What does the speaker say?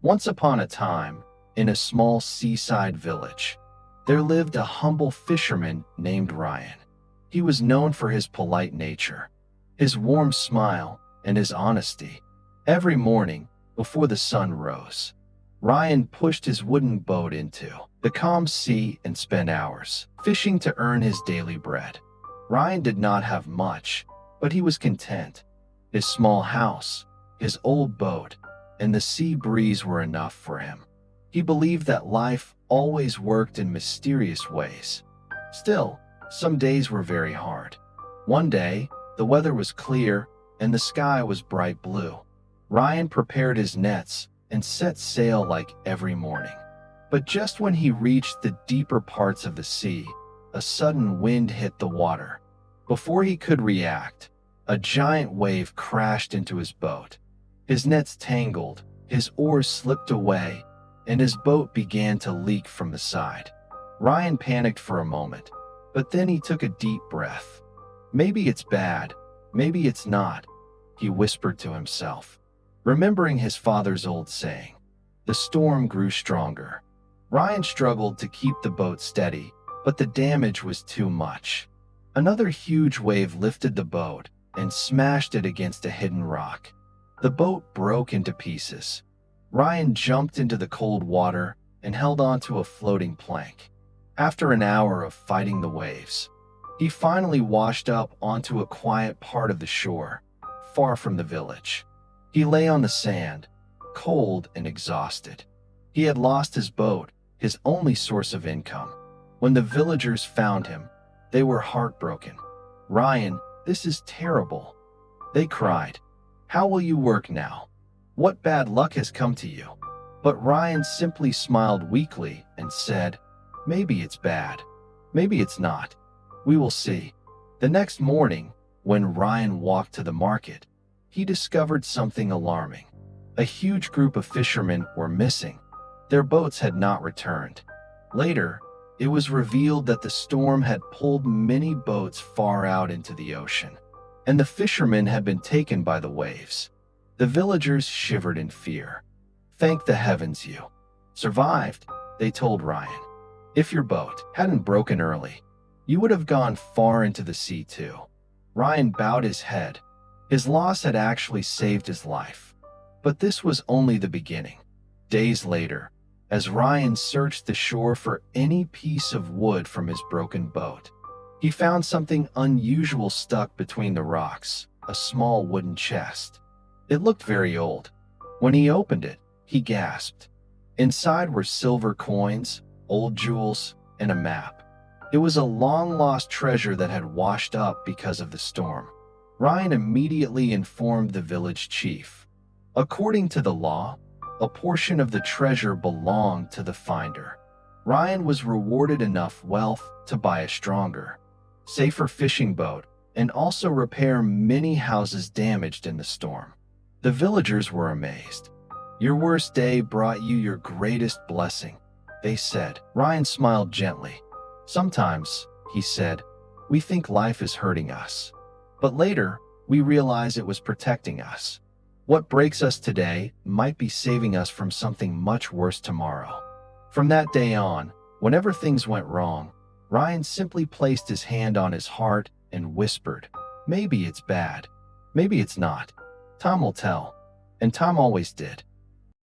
Once upon a time, in a small seaside village, there lived a humble fisherman named Ryan. He was known for his polite nature, his warm smile, and his honesty. Every morning, before the sun rose, Ryan pushed his wooden boat into the calm sea and spent hours fishing to earn his daily bread. Ryan did not have much, but he was content. His small house, his old boat, and the sea breeze were enough for him. He believed that life always worked in mysterious ways. Still, some days were very hard. One day, the weather was clear and the sky was bright blue. Ryan prepared his nets and set sail like every morning. But just when he reached the deeper parts of the sea, a sudden wind hit the water. Before he could react, a giant wave crashed into his boat. His nets tangled, his oars slipped away, and his boat began to leak from the side. Ryan panicked for a moment, but then he took a deep breath. Maybe it's bad, maybe it's not, he whispered to himself, remembering his father's old saying. The storm grew stronger. Ryan struggled to keep the boat steady, but the damage was too much. Another huge wave lifted the boat and smashed it against a hidden rock. The boat broke into pieces. Ryan jumped into the cold water and held onto a floating plank. After an hour of fighting the waves, he finally washed up onto a quiet part of the shore, far from the village. He lay on the sand, cold and exhausted. He had lost his boat, his only source of income. When the villagers found him, they were heartbroken. "Ryan, this is terrible," they cried. "How will you work now? What bad luck has come to you?" But Ryan simply smiled weakly and said, "Maybe it's bad. Maybe it's not. We will see." The next morning, when Ryan walked to the market, he discovered something alarming. A huge group of fishermen were missing. Their boats had not returned. Later, it was revealed that the storm had pulled many boats far out into the ocean, and the fishermen had been taken by the waves. The villagers shivered in fear. "Thank the heavens you survived," they told Ryan. "If your boat hadn't broken early, you would have gone far into the sea too." Ryan bowed his head. His loss had actually saved his life. But this was only the beginning. Days later, as Ryan searched the shore for any piece of wood from his broken boat, he found something unusual stuck between the rocks, a small wooden chest. It looked very old. When he opened it, he gasped. Inside were silver coins, old jewels, and a map. It was a long-lost treasure that had washed up because of the storm. Ryan immediately informed the village chief. According to the law, a portion of the treasure belonged to the finder. Ryan was rewarded enough wealth to buy a stronger, safer fishing boat and also repair many houses damaged in the storm. The villagers were amazed. "Your worst day brought you your greatest blessing," they said. Ryan smiled gently. "Sometimes," he said, "we think life is hurting us, but later we realize it was protecting us. What breaks us today might be saving us from something much worse tomorrow." From that day on, whenever things went wrong, Ryan simply placed his hand on his heart and whispered, "Maybe it's bad. Maybe it's not. Time will tell." And time always did.